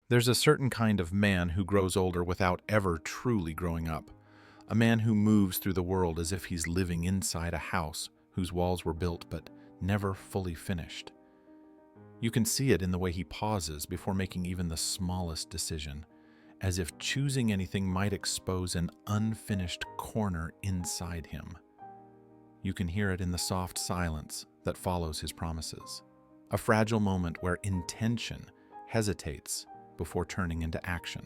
There's a certain kind of man who grows older without ever truly growing up. A man who moves through the world as if he's living inside a house whose walls were built but never fully finished. You can see it in the way he pauses before making even the smallest decision, as if choosing anything might expose an unfinished corner inside him. You can hear it in the soft silence that follows his promises, a fragile moment where intention hesitates before turning into action.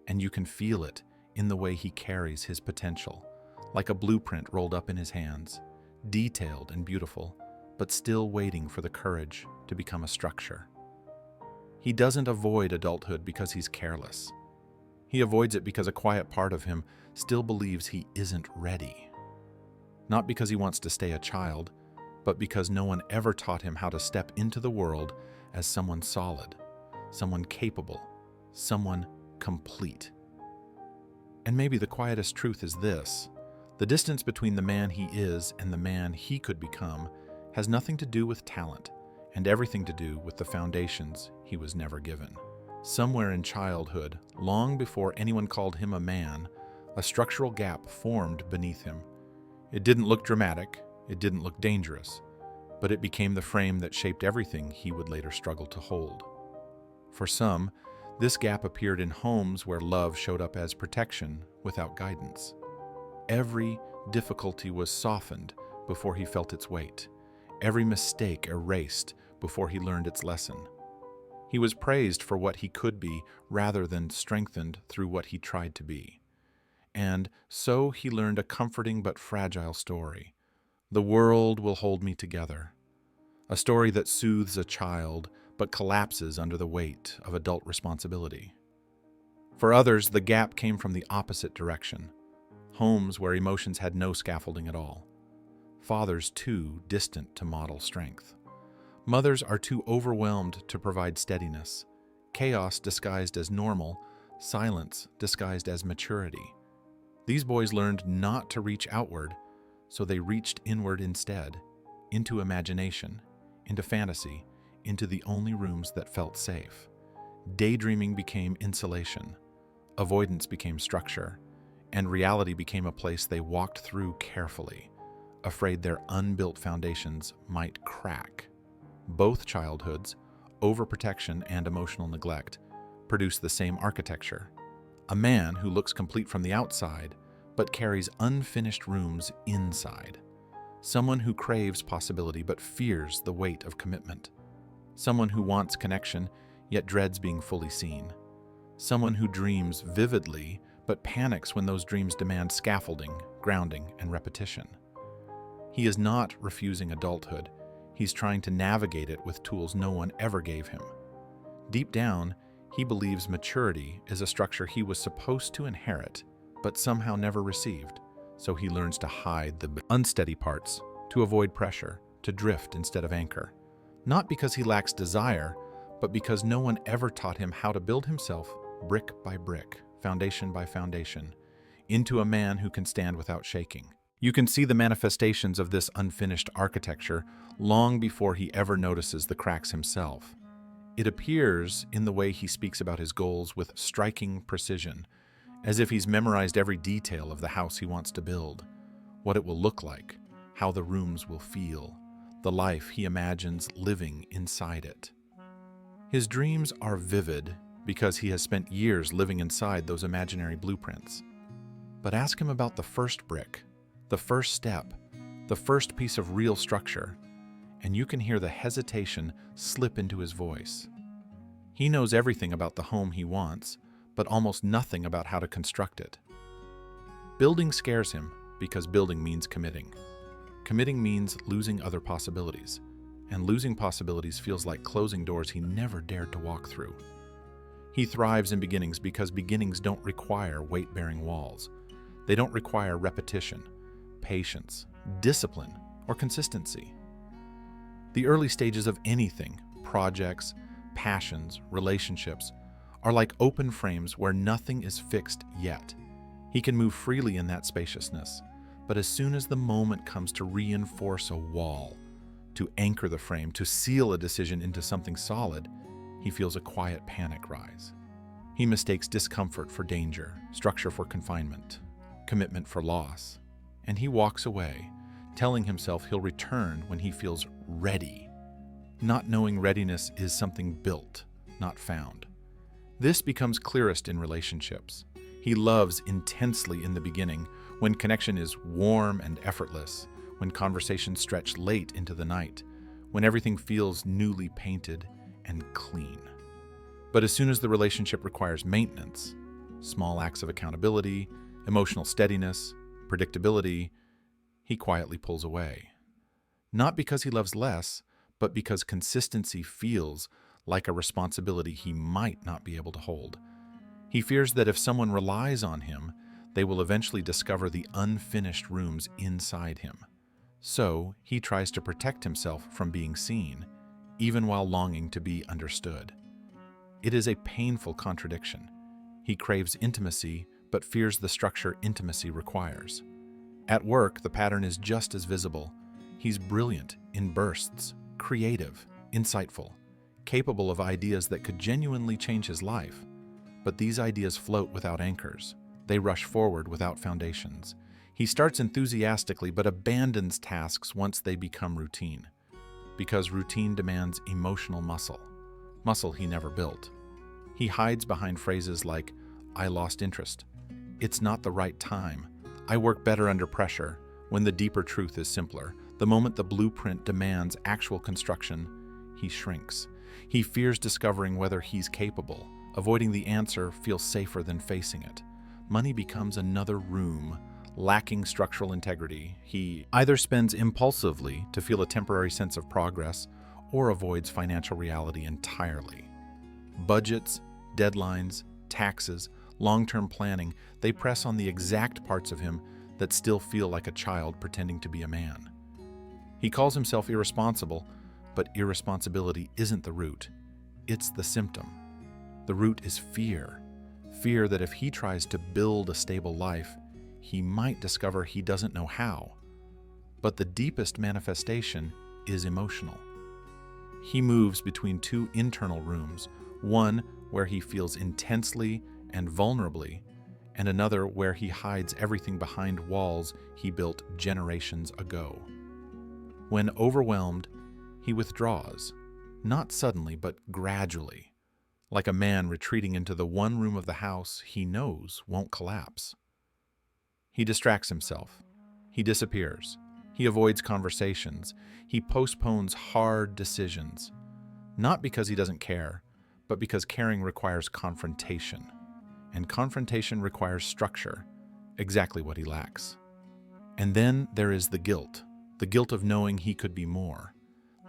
And you can feel it in the way he carries his potential, like a blueprint rolled up in his hands, detailed and beautiful, but still waiting for the courage to become a structure. He doesn't avoid adulthood because he's careless. He avoids it because a quiet part of him still believes he isn't ready. Not because he wants to stay a child, but because no one ever taught him how to step into the world as someone solid, someone capable, someone complete. And maybe the quietest truth is this: the distance between the man he is and the man he could become has nothing to do with talent and everything to do with the foundations he was never given. Somewhere in childhood, long before anyone called him a man, a structural gap formed beneath him. It didn't look dramatic, it didn't look dangerous, but it became the frame that shaped everything he would later struggle to hold. For some, this gap appeared in homes where love showed up as protection without guidance. Every difficulty was softened before he felt its weight, every mistake erased before he learned its lesson. He was praised for what he could be rather than strengthened through what he tried to be. And so he learned a comforting but fragile story. The world will hold me together. A story that soothes a child but collapses under the weight of adult responsibility. For others, the gap came from the opposite direction. Homes where emotions had no scaffolding at all. Fathers too distant to model strength. Mothers are too overwhelmed to provide steadiness. Chaos disguised as normal, silence disguised as maturity. These boys learned not to reach outward, so they reached inward instead, into imagination, into fantasy, into the only rooms that felt safe. Daydreaming became insulation, avoidance became structure, and reality became a place they walked through carefully, afraid their unbuilt foundations might crack. Both childhoods, overprotection and emotional neglect, produce the same architecture. A man who looks complete from the outside, but carries unfinished rooms inside. Someone who craves possibility but fears the weight of commitment. Someone who wants connection, yet dreads being fully seen. Someone who dreams vividly, but panics when those dreams demand scaffolding, grounding, and repetition. He is not refusing adulthood. He's trying to navigate it with tools no one ever gave him. Deep down, he believes maturity is a structure he was supposed to inherit, but somehow never received, so he learns to hide the unsteady parts, to avoid pressure, to drift instead of anchor. Not because he lacks desire, but because no one ever taught him how to build himself brick by brick, foundation by foundation, into a man who can stand without shaking. You can see the manifestations of this unfinished architecture long before he ever notices the cracks himself. It appears in the way he speaks about his goals with striking precision, as if he's memorized every detail of the house he wants to build, what it will look like, how the rooms will feel, the life he imagines living inside it. His dreams are vivid because he has spent years living inside those imaginary blueprints. But ask him about the first brick, the first step, the first piece of real structure, and you can hear the hesitation slip into his voice. He knows everything about the home he wants, but almost nothing about how to construct it. Building scares him because building means committing. Committing means losing other possibilities, and losing possibilities feels like closing doors he never dared to walk through. He thrives in beginnings because beginnings don't require weight-bearing walls. They don't require repetition, patience, discipline, or consistency. The early stages of anything, projects, passions, relationships, are like open frames where nothing is fixed yet. He can move freely in that spaciousness, but as soon as the moment comes to reinforce a wall, to anchor the frame, to seal a decision into something solid, he feels a quiet panic rise. He mistakes discomfort for danger, structure for confinement, commitment for loss, and he walks away, telling himself he'll return when he feels ready, not knowing readiness is something built, not found. This becomes clearest in relationships. He loves intensely in the beginning, when connection is warm and effortless, when conversations stretch late into the night, when everything feels newly painted and clean. But as soon as the relationship requires maintenance, small acts of accountability, emotional steadiness, predictability, he quietly pulls away. Not because he loves less, but because consistency feels like a responsibility he might not be able to hold. He fears that if someone relies on him, they will eventually discover the unfinished rooms inside him. So he tries to protect himself from being seen, even while longing to be understood. It is a painful contradiction. He craves intimacy, but fears the structure intimacy requires. At work, the pattern is just as visible. He's brilliant in bursts, creative, insightful, capable of ideas that could genuinely change his life. But these ideas float without anchors. They rush forward without foundations. He starts enthusiastically but abandons tasks once they become routine. Because routine demands emotional muscle he never built. He hides behind phrases like, "I lost interest," "It's not the right time," "I work better under pressure," when the deeper truth is simpler. The moment the blueprint demands actual construction, he shrinks. He fears discovering whether he's capable. Avoiding the answer feels safer than facing it. Money becomes another room, lacking structural integrity. He either spends impulsively to feel a temporary sense of progress or avoids financial reality entirely. Budgets, deadlines, taxes, long-term planning, they press on the exact parts of him that still feel like a child pretending to be a man. He calls himself irresponsible, but irresponsibility isn't the root. It's the symptom. The root is fear. Fear that if he tries to build a stable life, he might discover he doesn't know how. But the deepest manifestation is emotional. He moves between two internal rooms, one where he feels intensely and vulnerably, and another where he hides everything behind walls he built generations ago. When overwhelmed, he withdraws, not suddenly but gradually, like a man retreating into the one room of the house he knows won't collapse. He distracts himself. He disappears. He avoids conversations. He postpones hard decisions. Not because he doesn't care, but because caring requires confrontation. And confrontation requires structure, exactly what he lacks. And then there is the guilt of knowing he could be more,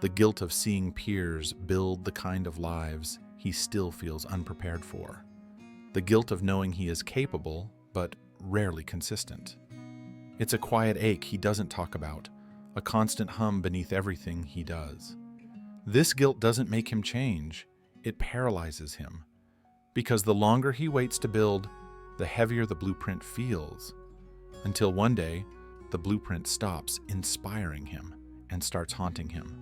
the guilt of seeing peers build the kind of lives he still feels unprepared for, the guilt of knowing he is capable, but rarely consistent. It's a quiet ache he doesn't talk about, a constant hum beneath everything he does. This guilt doesn't make him change, it paralyzes him. Because the longer he waits to build, the heavier the blueprint feels, until one day, the blueprint stops inspiring him and starts haunting him.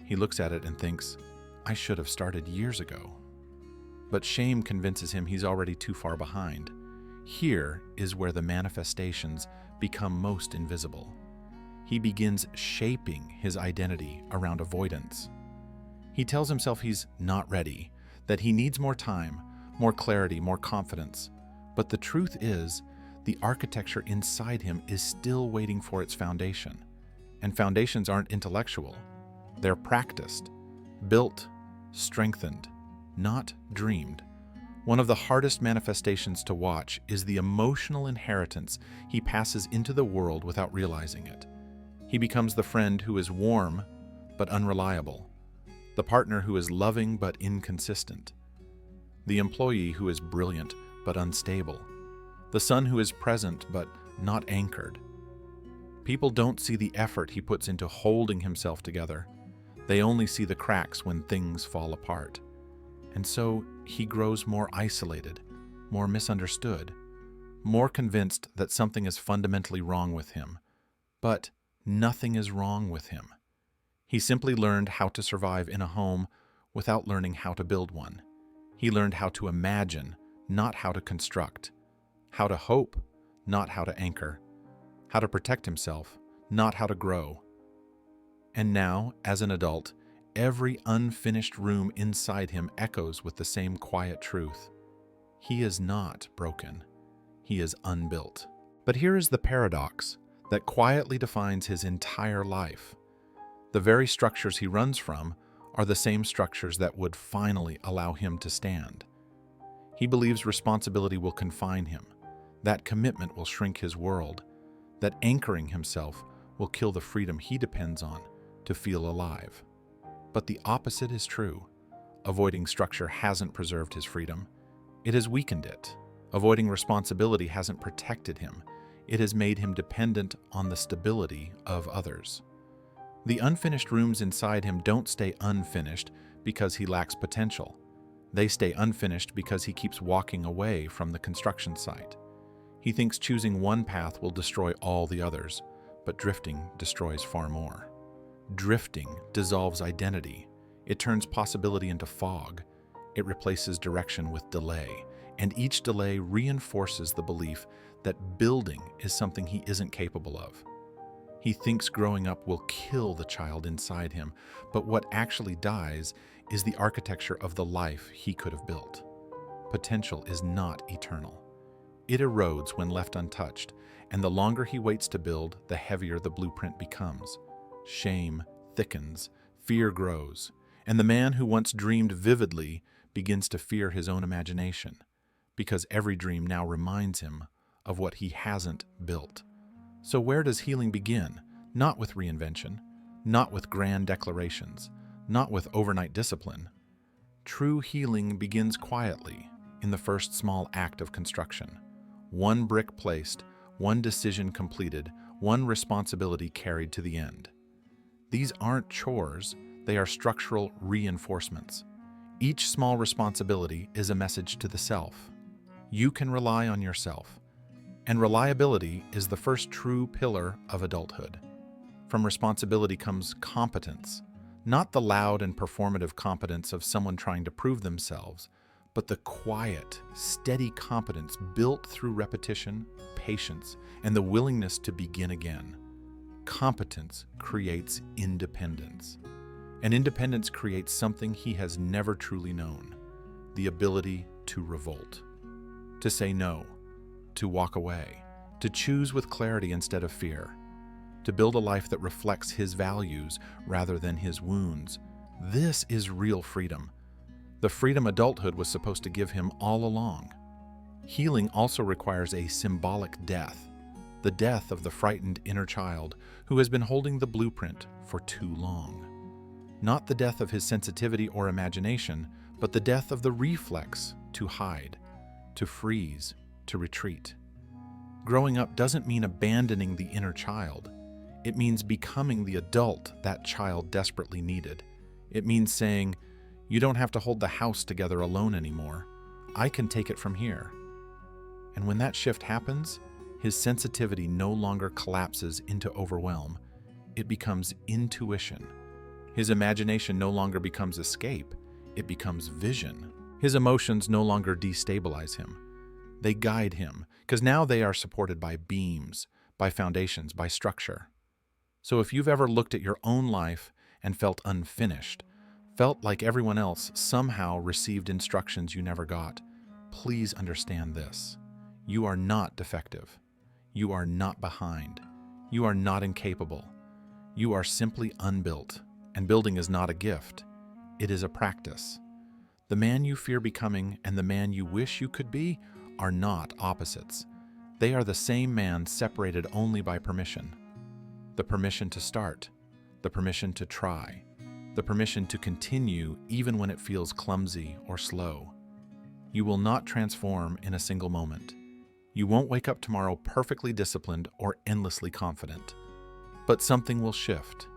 He looks at it and thinks, "I should have started years ago." But shame convinces him he's already too far behind. Here is where the manifestations become most invisible. He begins shaping his identity around avoidance. He tells himself he's not ready, that he needs more time, more clarity, more confidence. But the truth is, the architecture inside him is still waiting for its foundation. And foundations aren't intellectual. They're practiced, built, strengthened, not dreamed. One of the hardest manifestations to watch is the emotional inheritance he passes into the world without realizing it. He becomes the friend who is warm but unreliable, the partner who is loving but inconsistent, the employee who is brilliant but unstable, the son who is present but not anchored. People don't see the effort he puts into holding himself together. They only see the cracks when things fall apart. And so he grows more isolated, more misunderstood, more convinced that something is fundamentally wrong with him. But nothing is wrong with him. He simply learned how to survive in a home without learning how to build one. He learned how to imagine, not how to construct, how to hope, not how to anchor, how to protect himself, not how to grow. And now, as an adult, every unfinished room inside him echoes with the same quiet truth. He is not broken. He is unbuilt. But here is the paradox that quietly defines his entire life. The very structures he runs from are the same structures that would finally allow him to stand. He believes responsibility will confine him, that commitment will shrink his world, that anchoring himself will kill the freedom he depends on to feel alive. But the opposite is true. Avoiding structure hasn't preserved his freedom. It has weakened it. Avoiding responsibility hasn't protected him. It has made him dependent on the stability of others. The unfinished rooms inside him don't stay unfinished because he lacks potential. They stay unfinished because he keeps walking away from the construction site. He thinks choosing one path will destroy all the others, but drifting destroys far more. Drifting dissolves identity. It turns possibility into fog. It replaces direction with delay, and each delay reinforces the belief that building is something he isn't capable of. He thinks growing up will kill the child inside him, but what actually dies is the architecture of the life he could have built. Potential is not eternal. It erodes when left untouched, and the longer he waits to build, the heavier the blueprint becomes. Shame thickens, fear grows, and the man who once dreamed vividly begins to fear his own imagination, because every dream now reminds him of what he hasn't built. So where does healing begin? Not with reinvention, not with grand declarations, not with overnight discipline. True healing begins quietly, in the first small act of construction. One brick placed, one decision completed, one responsibility carried to the end. These aren't chores, they are structural reinforcements. Each small responsibility is a message to the self. You can rely on yourself. And reliability is the first true pillar of adulthood. From responsibility comes competence, not the loud and performative competence of someone trying to prove themselves, but the quiet, steady competence built through repetition, patience, and the willingness to begin again. Competence creates independence. And independence creates something he has never truly known: the ability to revolt, to say no, to walk away, to choose with clarity instead of fear, to build a life that reflects his values rather than his wounds. This is real freedom. The freedom adulthood was supposed to give him all along. Healing also requires a symbolic death, the death of the frightened inner child who has been holding the blueprint for too long. Not the death of his sensitivity or imagination, but the death of the reflex to hide, to freeze, to retreat. Growing up doesn't mean abandoning the inner child. It means becoming the adult that child desperately needed. It means saying, "You don't have to hold the house together alone anymore. I can take it from here." And when that shift happens, his sensitivity no longer collapses into overwhelm. It becomes intuition. His imagination no longer becomes escape. It becomes vision. His emotions no longer destabilize him. They guide him, because now they are supported by beams, by foundations, by structure. So if you've ever looked at your own life and felt unfinished, felt like everyone else somehow received instructions you never got, please understand this. You are not defective. You are not behind. You are not incapable. You are simply unbuilt, and building is not a gift. It is a practice. The man you fear becoming and the man you wish you could be are not opposites. They are the same man separated only by permission. The permission to start, the permission to try, the permission to continue even when it feels clumsy or slow. You will not transform in a single moment. You won't wake up tomorrow perfectly disciplined or endlessly confident. But something will shift.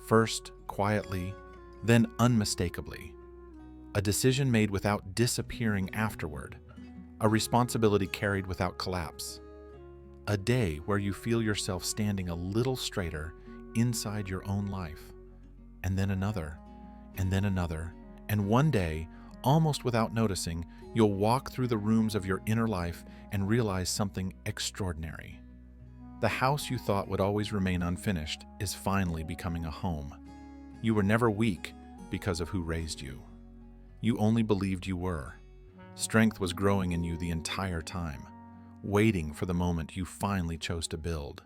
First, quietly, then unmistakably. A decision made without disappearing afterward. A responsibility carried without collapse. A day where you feel yourself standing a little straighter inside your own life. and then another, and then another, and one day, almost without noticing, you'll walk through the rooms of your inner life and realize something extraordinary. The house you thought would always remain unfinished is finally becoming a home. You were never weak because of who raised you. You only believed you were. Strength was growing in you the entire time, waiting for the moment you finally chose to build.